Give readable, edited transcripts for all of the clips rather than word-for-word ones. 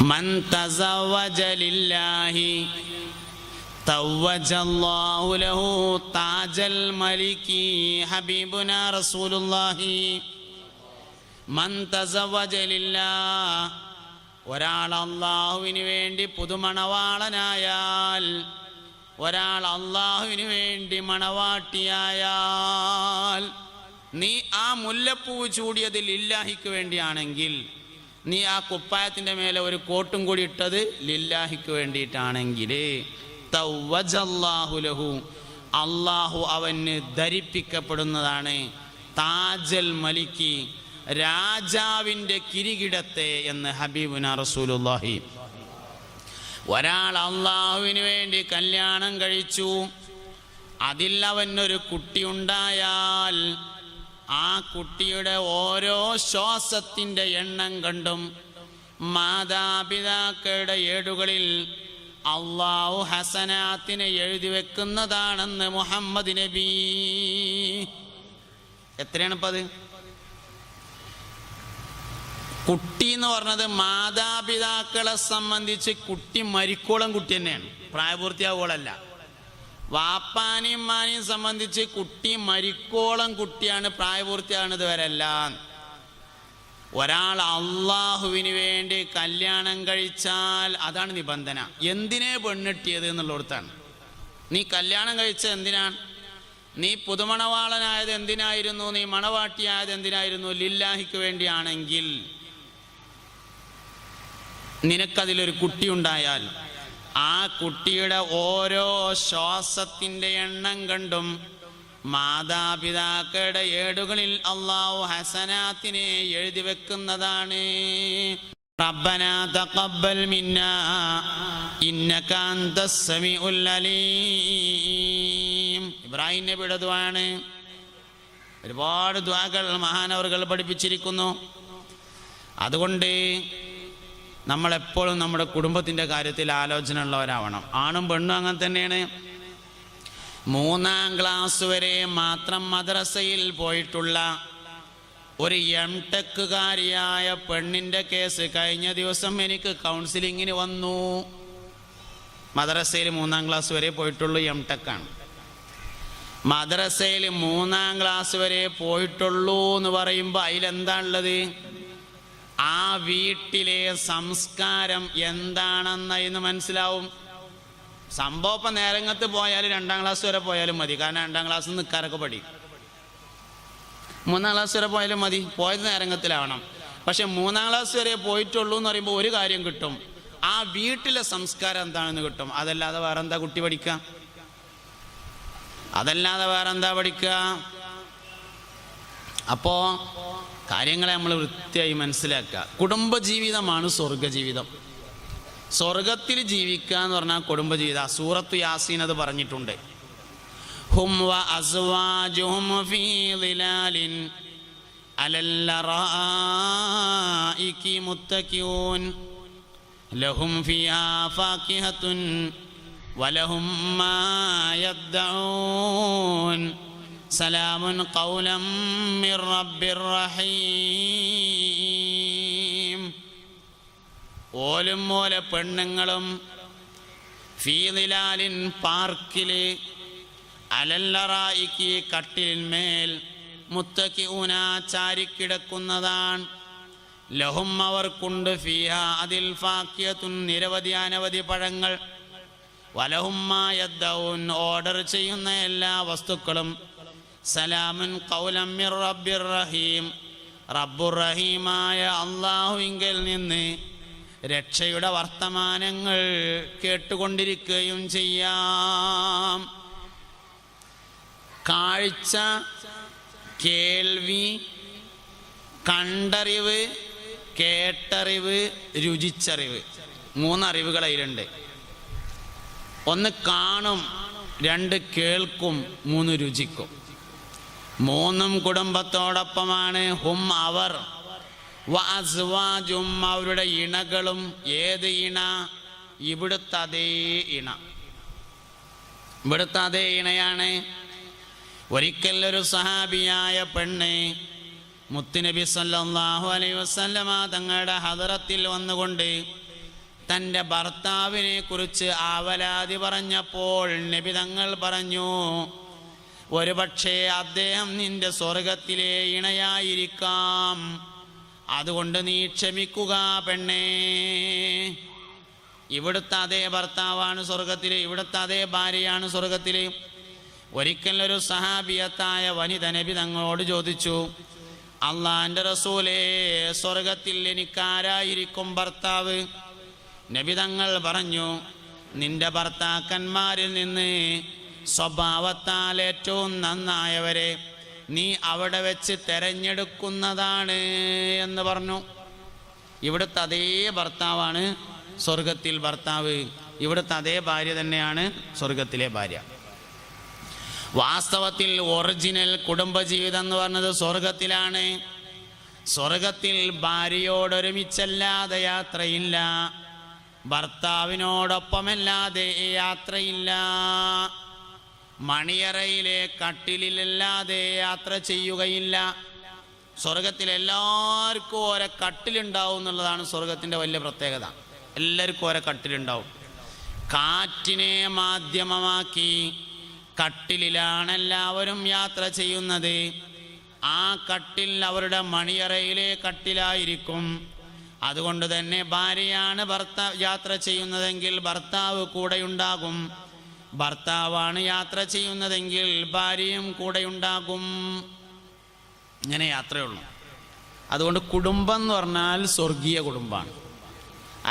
മൻ തസവ്വജ ലില്ലാഹി തവ്വജല്ലാഹു ലഹു താജൽ മലികി ഹബീബുനാ റസൂലുള്ളാഹി. മൻ തസവ്വജ ലില്ലാഹ്, ഒരാൾ അള്ളാഹുവിന് വേണ്ടി പുതുമണവാളനായാൽ, ഒരാൾ അള്ളാഹുവിന് വേണ്ടി മണവാട്ടിയായാൽ, നീ ആ മുല്ലപ്പൂവ് ചൂടിയത് ലില്ലാഹിക്ക് വേണ്ടിയാണെങ്കിൽ, നീ ആ കുപ്പായത്തിൻ്റെ മേലെ ഒരു കോട്ടും കൂടി ഇട്ടത് ലില്ലാഹിക്ക് വേണ്ടിയിട്ടാണെങ്കിൽ, തവ്വജല്ലാഹു ലഹു, അള്ളാഹു അവന് ധരിപ്പിക്കപ്പെടുന്നതാണ് താജൽ മലിക്കി, രാജാവിൻ്റെ കിരീടത്തെ എന്ന് ഹബീബുനാ റസൂലുള്ളാഹി. ഒരാൾ അള്ളാഹുവിന് വേണ്ടി കല്യാണം കഴിച്ചു, അതിൽ അവനൊരു കുട്ടിയുണ്ടായാൽ ആ കുട്ടിയുടെ ഓരോ ശ്വാസത്തിൻ്റെ എണ്ണം കണ്ടും മാതാപിതാക്കളുടെ ഏടുകളിൽ അള്ളാഹു ഹസനാത്തിനെ എഴുതി വെക്കുന്നതാണെന്ന് മുഹമ്മദ് നബി. എത്രയാണിപ്പോൾ അത്? കുട്ടി എന്ന് പറഞ്ഞത് മാതാപിതാക്കളെ സംബന്ധിച്ച് കുട്ടി മരിക്കോളം കുട്ടി തന്നെയാണ്, പ്രായപൂർത്തിയാവോളല്ല. വാപ്പാനെയും ഉമ്മാനെയും സംബന്ധിച്ച് കുട്ടി മരിക്കോളം കുട്ടിയാണ്, പ്രായപൂർത്തിയാകുന്നത് വരെയല്ല. ഒരാൾ അള്ളാഹുവിന് വേണ്ടി കല്യാണം കഴിച്ചാൽ അതാണ് നിബന്ധന. എന്തിനെ പെണ്ണെട്ടിയത് എന്നുള്ളിടത്താണ്. നീ കല്യാണം കഴിച്ചത് എന്തിനാണ്? നീ പുതുമണവാളനായത് എന്തിനായിരുന്നു? നീ മണവാട്ടിയായത് എന്തിനായിരുന്നു? ലില്ലാഹിക്ക് വേണ്ടിയാണെങ്കിൽ നിനക്കതിലൊരു കുട്ടിയുണ്ടായാൽ ആ കുട്ടിയുടെ ഓരോ ശ്വാസത്തിൻ്റെ എണ്ണം കണ്ടും മാതാപിതാക്കളുടെ ഏടുകളിൽ അല്ലാഹു ഹസനാത്തിനെ എഴുതി വെക്കുന്നതാണ്. റബ്ബനാ തഖബ്ബൽ മിന്നാ ഇന്നക അൻതസ് സമീഉൽ അലീം. ഇബ്രാഹിം നബിയുടെ ദുആണ്. ഒരുപാട് ദുആകൾ മഹാനവറുകൾ പഠിപ്പിച്ചിരിക്കുന്നു. അതുകൊണ്ട് നമ്മളെപ്പോഴും നമ്മുടെ കുടുംബത്തിൻ്റെ കാര്യത്തിൽ ആലോചന ഉള്ളവരാവണം. ആണും പെണ്ണും അങ്ങനെ തന്നെയാണ്. 3ാം ക്ലാസ് വരെ മാത്രം മദ്രസയിൽ പോയിട്ടുള്ള ഒരു എംടെക്കുകാരിയായ പെണ്ണിൻ്റെ കേസ് കഴിഞ്ഞ ദിവസം എനിക്ക് കൗൺസിലിങ്ങിന് വന്നു. മദ്രസയിൽ 3ാം ക്ലാസ് വരെ പോയിട്ടുള്ളൂ, എംടെക്കാണ്. മദ്രസയിൽ 3ാം ക്ലാസ് വരെ പോയിട്ടുള്ളൂ എന്ന് പറയുമ്പോൾ അതിലെന്താണുള്ളത്? ആ വീട്ടിലെ സംസ്കാരം എന്താണെന്ന് ഇന്ന് മനസ്സിലാവും. സംഭവം ഇപ്പം നേരങ്ങത്ത് പോയാലും 2ാം ക്ലാസ് വരെ പോയാലും മതി, കാരണം 2ാം ക്ലാസ്സിൽ നിൽക്കാനൊക്കെ പഠിക്കും. 3ാം ക്ലാസ് വരെ പോയാലും മതി, പോയത് നേരങ്ങത്തിലാവണം. പക്ഷെ 3ാം ക്ലാസ് വരെ പോയിട്ടുള്ളൂ എന്ന് പറയുമ്പോൾ ഒരു കാര്യം കിട്ടും, ആ വീട്ടിലെ സംസ്കാരം എന്താണെന്ന് കിട്ടും. അതല്ലാതെ വേറെന്താ കുട്ടി പഠിക്കുക? അതല്ലാതെ വേറെന്താ പഠിക്കുക? അപ്പോൾ കാര്യങ്ങളെ നമ്മൾ വൃത്തിയായി മനസ്സിലാക്കുക. കുടുംബജീവിതമാണ് സ്വർഗജീവിതം. സ്വർഗത്തിൽ ജീവിക്കുക എന്ന് പറഞ്ഞാൽ കുടുംബജീവിതം. സൂറത്തു യാസീൻ അത് പറഞ്ഞിട്ടുണ്ട്. ഹും വ അസ്വാജുഹും ഫീ ളിലാലിൻ അലൽ ലറായികി മുത്തഖിഊൻ ലഹും ഫീഹാ ഫാകിഹത്തുൻ വലഹും മാ യദ്ദഊൻ സലാമുൻ ഖൗലം മിർ റബ്ബിർ റഹീം. ഓലും ഓല പെണ്ണുങ്ങളും ഫീ ളിലാലിൻ പാർക്കില് അലല്ലറായിക്ക് കട്ടിലിന്മേൽ മുത്തഖിഊന ചാരിക്കിടക്കുന്നതാണ്. ലഹും അവർക്കുണ്ട് ഫീഹാ അതിൽ ഫാക്കിയത്തുൻ നിരവധി അനവധി പഴങ്ങൾ, വലഹും മാ യദ്ദഊൻ ഓർഡർ ചെയ്യുന്ന എല്ലാ വസ്തുക്കളും, സലാമുൻ ഖൗലം മിർ റബ്ബിർ റഹീം റബ്ബുർ റഹീമായ അല്ലാഹുവിങ്കൽ നിന്ന് രക്ഷയുടെ വർത്തമാനങ്ങൾ കേട്ടുകൊണ്ടിരിക്കുകയും ചെയ്യാം. കാഴ്ച, കേൾവി, കണ്ടറിവ്, കേട്ടറിവ്, രുചിച്ചറിവ്, 3 അറിവുകൾ അതിലുണ്ട്. 1 കാണും, 2 കേൾക്കും, 3 രുചിക്കും. 3ഉം കുടുംബത്തോടൊപ്പമാണ്. ഹും അവർ, വ അസ്വാജും അവരുടെ ഇണകളും. ഏത് ഇണ? ഇവിടുത്തെ അതേ ഇണ, ഇവിടുത്തെ അതേ ഇണയാണ്. ഒരിക്കൽ ഒരു സഹാബിയായ പെണ്ണ് മുത്തുനബി സല്ലല്ലാഹു അലൈഹി വസല്ലമ തങ്ങളുടെ ഹദറത്തിൽ വന്നുകൊണ്ട് തൻ്റെ ഭർത്താവിനെ കുറിച്ച് ആവലാതി പറഞ്ഞപ്പോൾ നബി തങ്ങൾ പറഞ്ഞു, ഒരുപക്ഷേ അദ്ദേഹം നിന്റെ സ്വർഗത്തിലെ ഇണയായിരിക്കാം, അതുകൊണ്ട് നീ ക്ഷമിക്കുക പെണ്ണേ. ഇവിടുത്തെ അതേ ഭർത്താവാണ് സ്വർഗത്തിൽ, ഇവിടുത്തെ അതേ ഭാര്യയാണ് സ്വർഗത്തിൽ. ഒരിക്കൽ ഒരു സഹാബിയത്തായ വനിത നബി തങ്ങളോട് ചോദിച്ചു, അള്ളാന്റെ റസൂലേ, സ്വർഗത്തിൽ എനിക്കാരായിരിക്കും ഭർത്താവ്? നബി തങ്ങൾ പറഞ്ഞു, നിന്റെ ഭർത്താക്കന്മാരിൽ നിന്ന് സ്വഭാവത്താൽ ഏറ്റവും നന്നായവരെ നീ അവിടെ വെച്ച് തെരഞ്ഞെടുക്കുന്നതാണ് എന്ന് പറഞ്ഞു. ഇവിടുത്തെ അതേ ഭർത്താവാണ് സ്വർഗത്തിൽ ഭർത്താവ്, ഇവിടുത്തെ അതേ ഭാര്യ തന്നെയാണ് സ്വർഗത്തിലെ ഭാര്യ. വാസ്തവത്തിൽ ഒറിജിനൽ കുടുംബജീവിതം എന്ന് പറഞ്ഞത് സ്വർഗത്തിലാണ്. സ്വർഗത്തിൽ ഭാര്യയോടൊരുമിച്ചല്ലാതെ യാത്രയില്ല, ഭർത്താവിനോടൊപ്പമല്ലാതെ യാത്രയില്ല, മണിയറയിലെ കട്ടിലിലല്ലാതെ യാത്ര ചെയ്യുകയില്ല. സ്വർഗത്തിൽ എല്ലാവർക്കും ഓരോ കട്ടിലുണ്ടാവും എന്നുള്ളതാണ് സ്വർഗത്തിൻ്റെ വലിയ പ്രത്യേകത. എല്ലാവർക്കും ഓരോ കട്ടിലുണ്ടാവും. കാറ്റിനെ മാധ്യമമാക്കി കട്ടിലിലാണ് എല്ലാവരും യാത്ര ചെയ്യുന്നത്. ആ കട്ടിൽ അവരുടെ മണിയറയിലെ കട്ടിലായിരിക്കും. അതുകൊണ്ട് തന്നെ ഭാര്യയാണ് യാത്ര ചെയ്യുന്നതെങ്കിൽ ഭർത്താവ് കൂടെയുണ്ടാകും, ഭർത്താവാണ് യാത്ര ചെയ്യുന്നതെങ്കിൽ ഭാര്യയും കൂടെയുണ്ടാകും. ഇങ്ങനെ യാത്രയുള്ളൂ. അതുകൊണ്ട് കുടുംബം എന്ന് പറഞ്ഞാൽ സ്വർഗീയ കുടുംബമാണ്,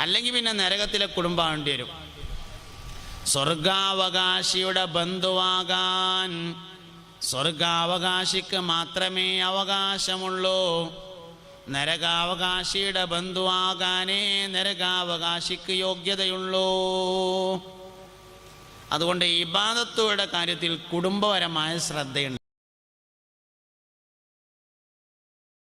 അല്ലെങ്കിൽ പിന്നെ നരകത്തിലെ കുടുംബമാകേണ്ടി വരും. സ്വർഗാവകാശിയുടെ ബന്ധുവാകാൻ സ്വർഗാവകാശിക്ക് മാത്രമേ അവകാശമുള്ളൂ. നരകാവകാശിയുടെ ബന്ധുവാകാനേ നരകാവകാശിക്ക് യോഗ്യതയുള്ളൂ. അതുകൊണ്ട് ഇബാദത്തുകളുടെ കാര്യത്തിൽ കുടുംബപരമായ ശ്രദ്ധയുണ്ട്.